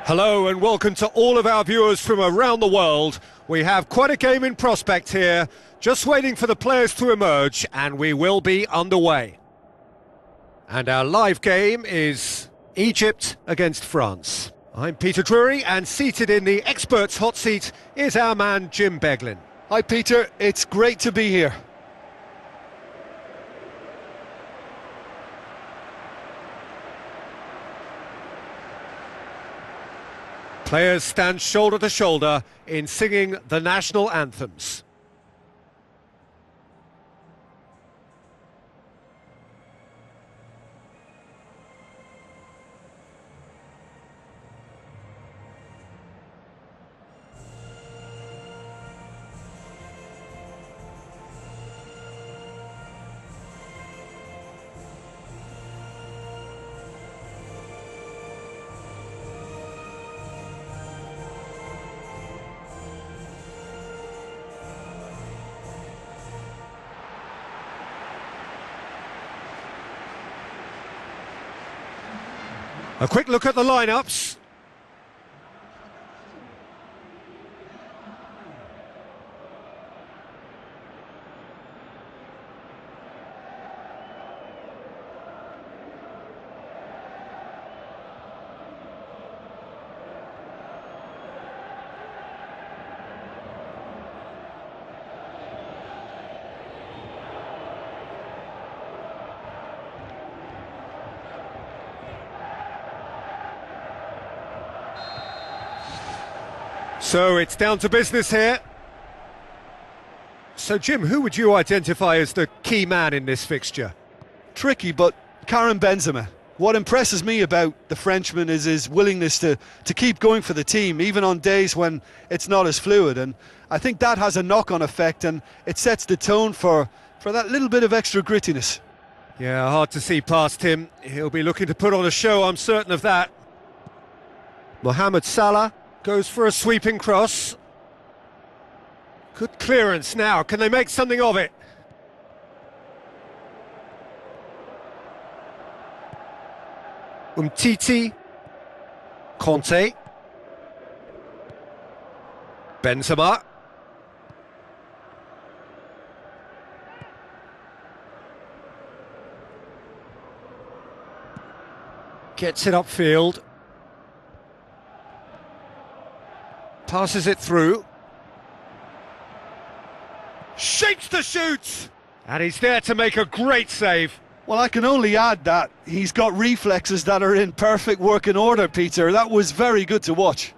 Hello and welcome to all of our viewers from around the world. We have quite a game in prospect here, just waiting for the players to emerge, and we will be underway. And our live game is Egypt against France. I'm Peter Drury, and seated in the experts' hot seat is our man Jim Beglin. Hi Peter, it's great to be here. Players stand shoulder to shoulder in singing the national anthems. A quick look at the lineups. So it's down to business here. So Jim, who would you identify as the key man in this fixture? Tricky, but Karim Benzema. What impresses me about the Frenchman is his willingness to keep going for the team, even on days when it's not as fluid. And I think that has a knock-on effect, and it sets the tone for that little bit of extra grittiness. Yeah, hard to see past him. He'll be looking to put on a show, I'm certain of that. Mohamed Salah goes for a sweeping cross. Good clearance now. Can they make something of it? Umtiti. Conte. Benzema. Gets it upfield. Passes it through. Shapes the shoot! And he's there to make a great save. Well, I can only add that he's got reflexes that are in perfect working order, Peter. That was very good to watch.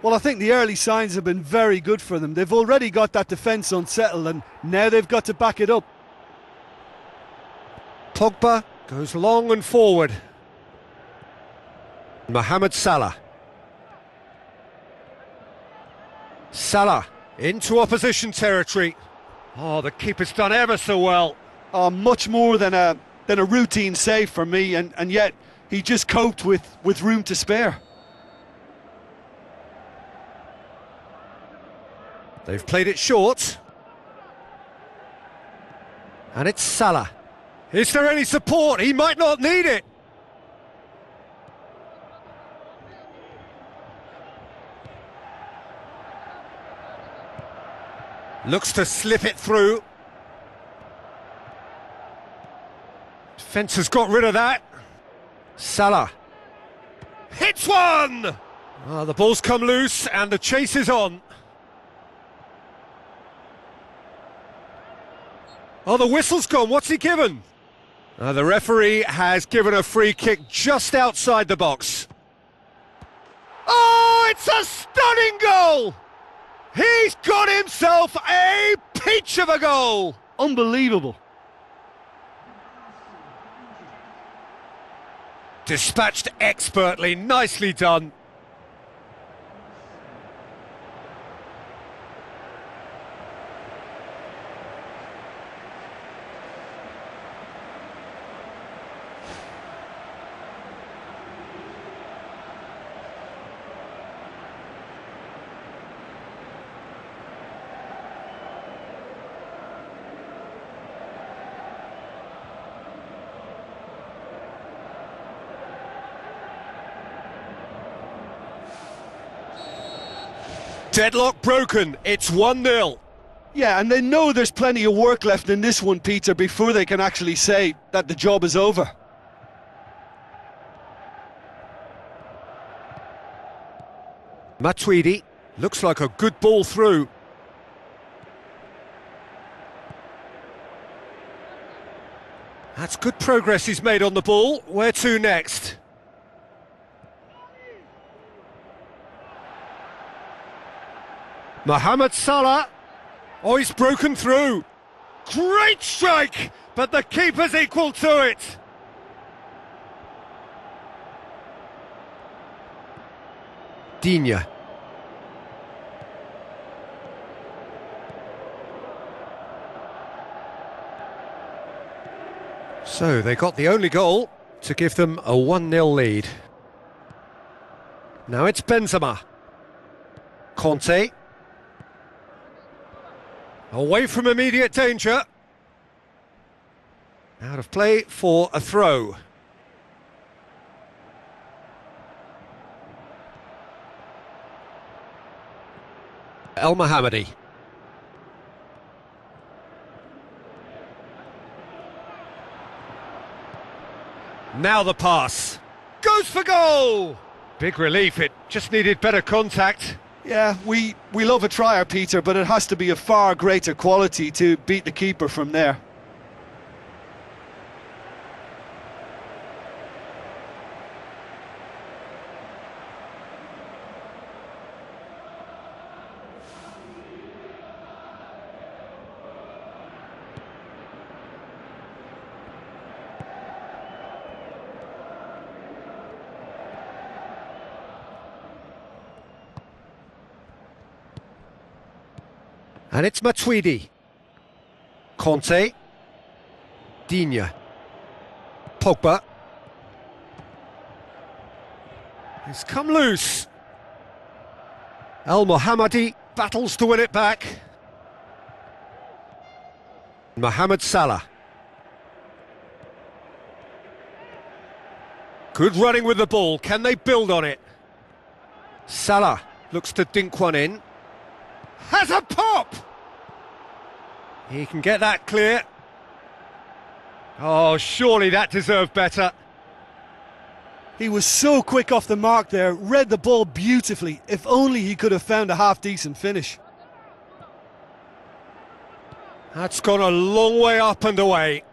Well, I think the early signs have been very good for them. They've already got that defence unsettled, and now they've got to back it up. Pogba goes long and forward. Mohamed Salah. Salah into opposition territory. Oh, the keeper's done ever so well. Much more than a routine save for me, and yet he just coped with room to spare. They've played it short. And it's Salah. Is there any support? He might not need it. Looks to slip it through. Defence has got rid of that. Salah. Hits one! Oh, the ball's come loose and the chase is on. Oh, the whistle's gone. What's he given? The referee has given a free kick just outside the box. Oh, it's a stunning goal! He's got himself a peach of a goal! Unbelievable. Dispatched expertly, nicely done. Deadlock broken, it's 1-0. Yeah, and they know there's plenty of work left in this one, Peter, before they can actually say that the job is over. Matuidi, looks like a good ball through. That's good progress he's made on the ball. Where to next? Mohamed Salah. Oh, he's broken through. Great strike, but the keeper's equal to it. Digne. So they got the only goal to give them a 1-0 lead. Now it's Benzema. Conte. Away from immediate danger. Out of play for a throw. El Mohammedi. Now the pass. Goes for goal! Big relief, it just needed better contact. Yeah, we love a trier, Peter, but it has to be of far greater quality to beat the keeper from there. And it's Matuidi. Conte. Digne. Pogba. He's come loose. El Mohammedi battles to win it back. Mohamed Salah. Good running with the ball. Can they build on it? Salah looks to dink one in. Has a pop! He can get that clear. Oh, surely that deserved better. He was so quick off the mark there, read the ball beautifully. If only he could have found a half-decent finish. That's gone a long way up and away.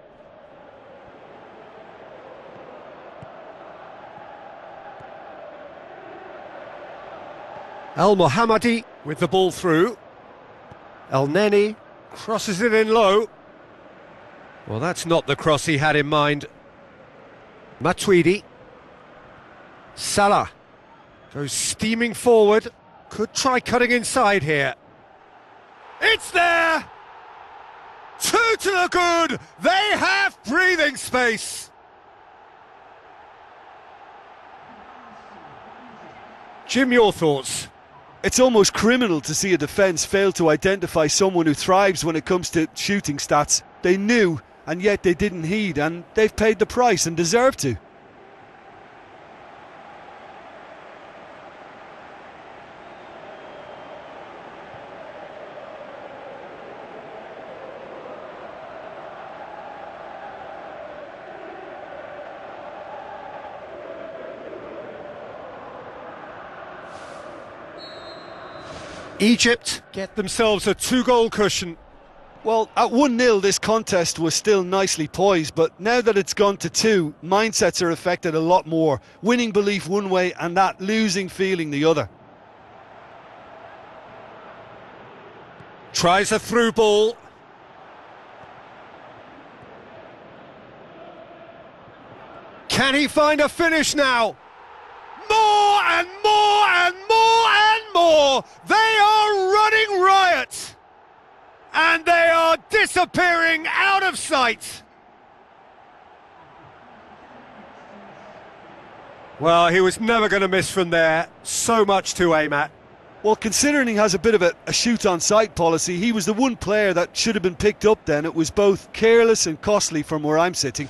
El Mohammedi with the ball through. El Neni crosses it in low. Well, that's not the cross he had in mind. Matuidi. Salah goes steaming forward. Could try cutting inside here. It's there! Two to the good! They have breathing space! Jim, your thoughts? It's almost criminal to see a defence fail to identify someone who thrives when it comes to shooting stats. They knew and yet they didn't heed, and they've paid the price and deserve to. Egypt get themselves a 2-goal cushion. Well, at 1-0 this contest was still nicely poised, but now that it's gone to 2, mindsets are affected a lot more. Winning belief one way and that losing feeling the other. Tries a through ball. Can he find a finish now? More and more and more and more! They are running riot! And they are disappearing out of sight! Well, he was never going to miss from there. So much to aim at. Well, considering he has a bit of a shoot-on-sight policy, he was the one player that should have been picked up then. It was both careless and costly from where I'm sitting.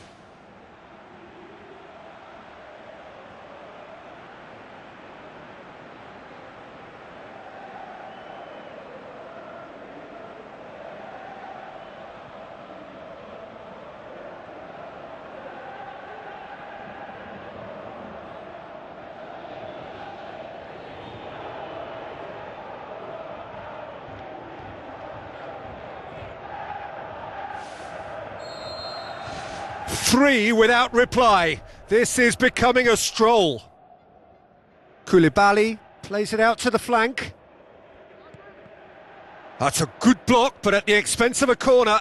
Three without reply. This is becoming a stroll. Koulibaly plays it out to the flank. That's a good block, but at the expense of a corner.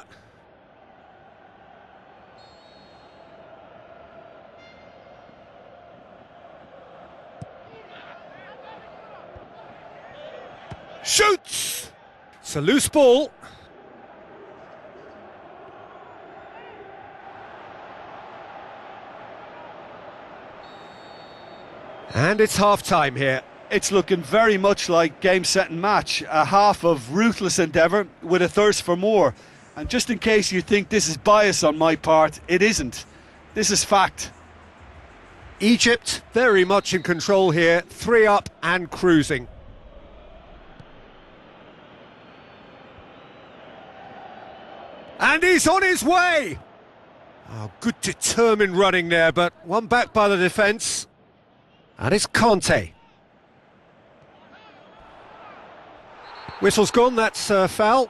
Shoots! It's a loose ball. And it's half-time here. It's looking very much like game, set and match. A half of ruthless endeavour with a thirst for more. And just in case you think this is bias on my part, it isn't. This is fact. Egypt very much in control here. 3 up and cruising. And he's on his way! Oh, good determined running there, but one back by the defence. And it's Conte. Whistle's gone, that's a foul.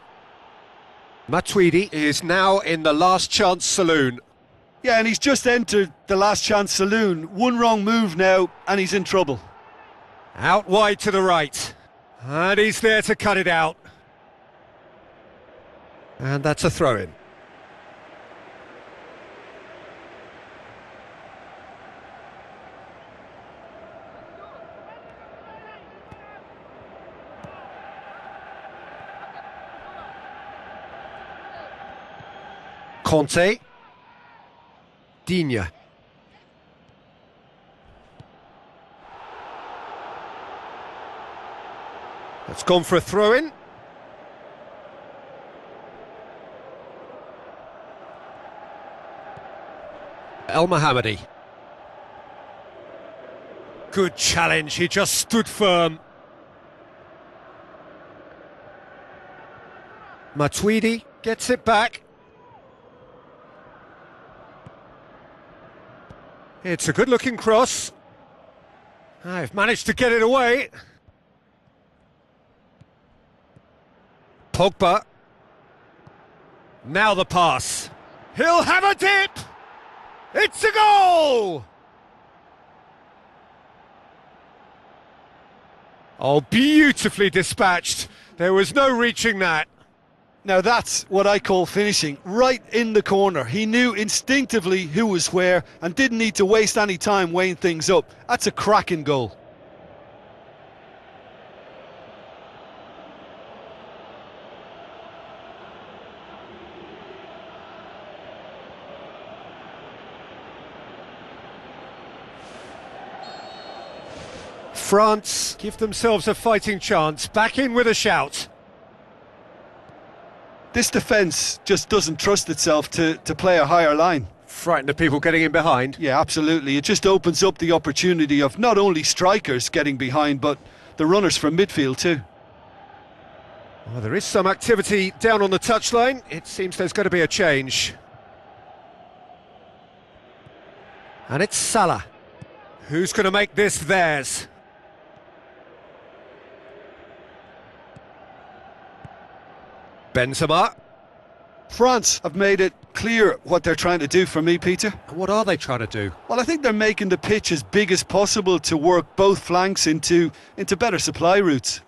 Matuidi is now in the last chance saloon. Yeah, and he's just entered the last chance saloon. One wrong move now, and he's in trouble. Out wide to the right. And he's there to cut it out. And that's a throw-in. Conte. Digne. That's gone for a throw-in. El Mohamedi. Good challenge, he just stood firm. Matuidi gets it back. It's a good-looking cross. I've managed to get it away. Pogba. Now the pass. He'll have a dip! It's a goal! Oh, beautifully dispatched. There was no reaching that. Now that's what I call finishing, right in the corner. He knew instinctively who was where and didn't need to waste any time weighing things up. That's a cracking goal. France give themselves a fighting chance, back in with a shout. This defence just doesn't trust itself to play a higher line. Frightened of people getting in behind. Yeah, absolutely. It just opens up the opportunity of not only strikers getting behind, but the runners from midfield too. Well, there is some activity down on the touchline. It seems there's going to be a change. And it's Salah. Who's going to make this theirs? Benzema. France have made it clear what they're trying to do for me, Peter. What are they trying to do? Well, I think they're making the pitch as big as possible to work both flanks into better supply routes.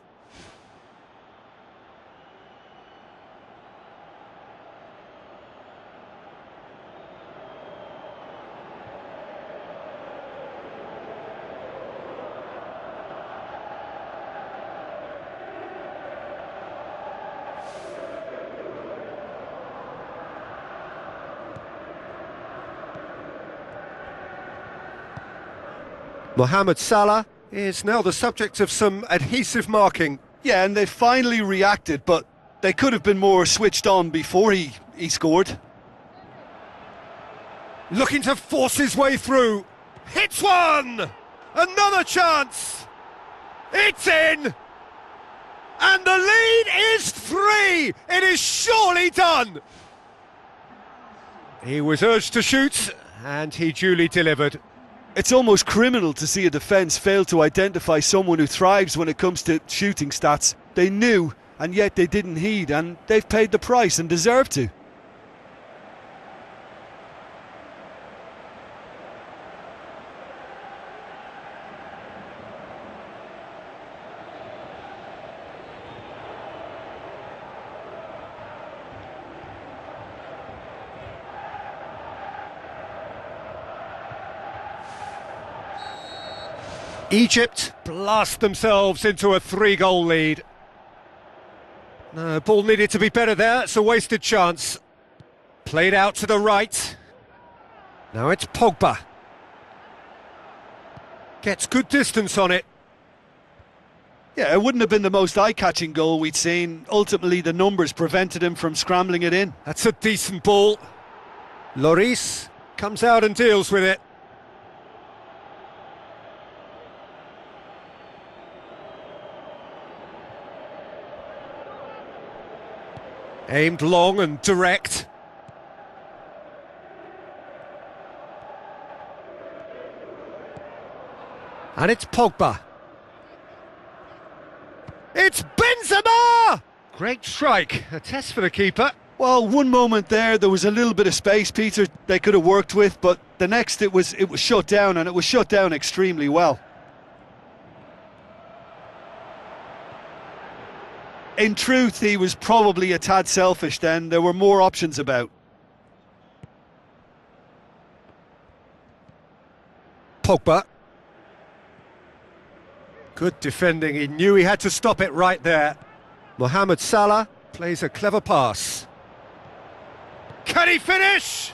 Mohamed Salah is now the subject of some adhesive marking. Yeah, and they finally reacted, but they could have been more switched on before he scored. Looking to force his way through. Hits one! Another chance! It's in! And the lead is 3! It is surely done! He was urged to shoot, and he duly delivered. It's almost criminal to see a defence fail to identify someone who thrives when it comes to shooting stats. They knew, and yet they didn't heed, and they've paid the price and deserve to. Egypt blast themselves into a 3-goal lead. No, ball needed to be better there, it's a wasted chance. Played out to the right. Now it's Pogba. Gets good distance on it. Yeah, it wouldn't have been the most eye-catching goal we'd seen. Ultimately, the numbers prevented him from scrambling it in. That's a decent ball. Lloris comes out and deals with it. Aimed long and direct. And it's Pogba. It's Benzema! Great strike, a test for the keeper. Well, one moment there was a little bit of space, Peter, they could have worked with, but the next it was shut down, and it was shut down extremely well. In truth, he was probably a tad selfish then. There were more options about. Pogba. Good defending, he knew he had to stop it right there. Mohamed Salah plays a clever pass. Can he finish?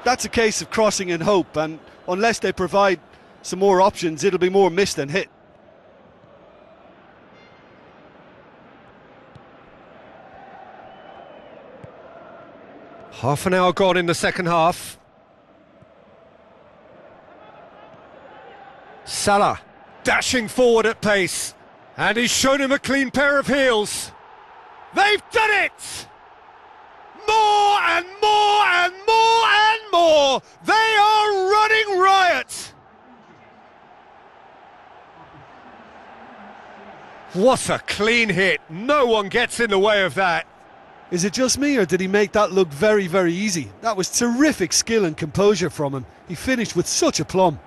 That's a case of crossing in hope, and unless they provide some more options, it'll be more missed than hit. Half an hour gone in the second half. Salah dashing forward at pace, and he's shown him a clean pair of heels. They've done it! More and more and more and more! They are running riot! What a clean hit, no one gets in the way of that. Is it just me, or did he make that look very, very easy? That was terrific skill and composure from him. He finished with such aplomb.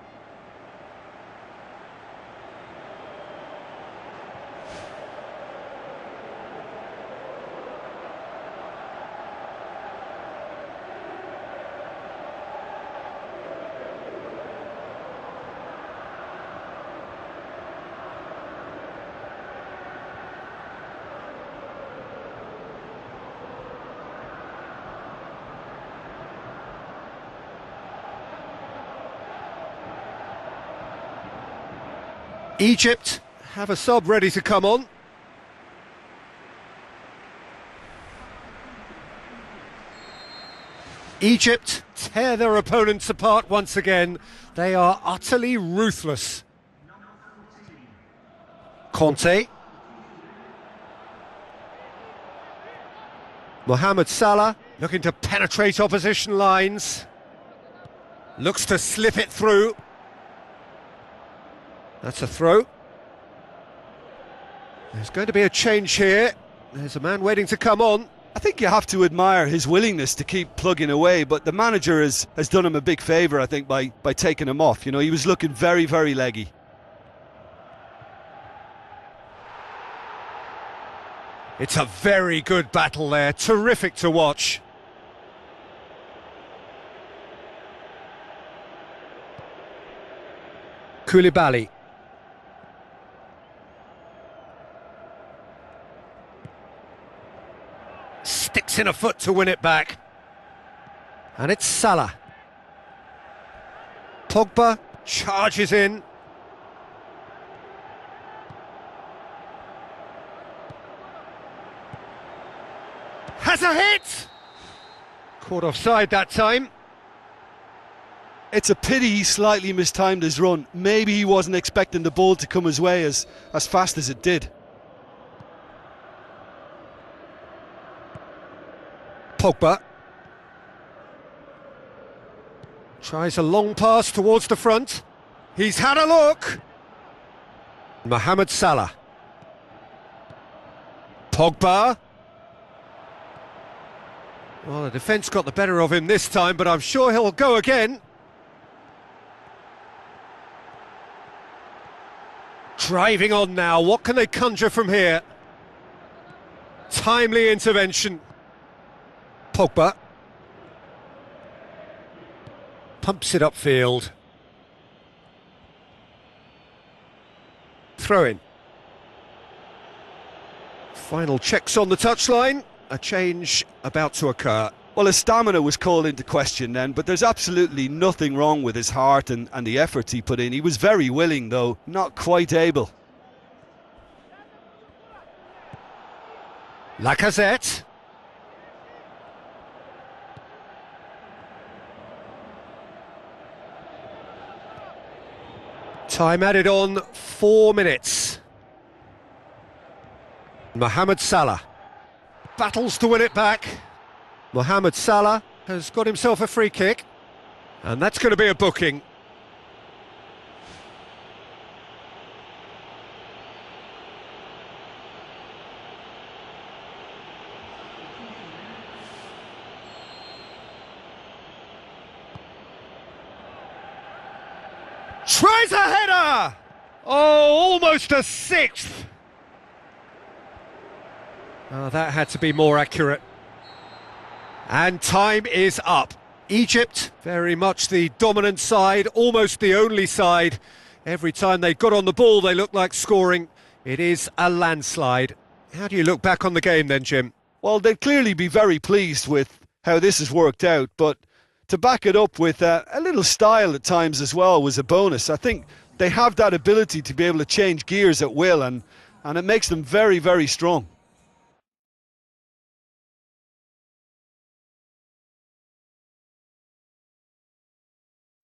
Egypt have a sub ready to come on. Egypt tear their opponents apart once again. They are utterly ruthless. Conte. Mohamed Salah looking to penetrate opposition lines. Looks to slip it through. That's a throw. There's going to be a change here. There's a man waiting to come on. I think you have to admire his willingness to keep plugging away, but the manager has done him a big favour, I think, by taking him off. You know, he was looking very, very leggy. It's a very good battle there, terrific to watch. Koulibaly. Sticks in a foot to win it back. And it's Salah. Pogba charges in. Has a hit! Caught offside that time. It's a pity he slightly mistimed his run. Maybe he wasn't expecting the ball to come his way as fast as it did. Pogba tries a long pass towards the front. He's had a look. Mohamed Salah. Pogba. Well, the defence got the better of him this time, but I'm sure he'll go again. Driving on now, what can they conjure from here? Timely intervention. Pogba. Pumps it upfield. Throw in. Final checks on the touchline. A change about to occur. Well, his stamina was called into question then, but there's absolutely nothing wrong with his heart and the efforts he put in. He was very willing, though, not quite able. Lacazette. Time added on, 4 minutes. Mohamed Salah battles to win it back. Mohamed Salah has got himself a free kick, and that's going to be a booking. Tries a header! Oh, almost a sixth! Oh, that had to be more accurate. And time is up. Egypt, very much the dominant side, almost the only side. Every time they got on the ball, they looked like scoring. It is a landslide. How do you look back on the game then, Jim? Well, they'd clearly be very pleased with how this has worked out, but to back it up with a little style at times as well was a bonus. I think they have that ability to be able to change gears at will, and it makes them very, very strong.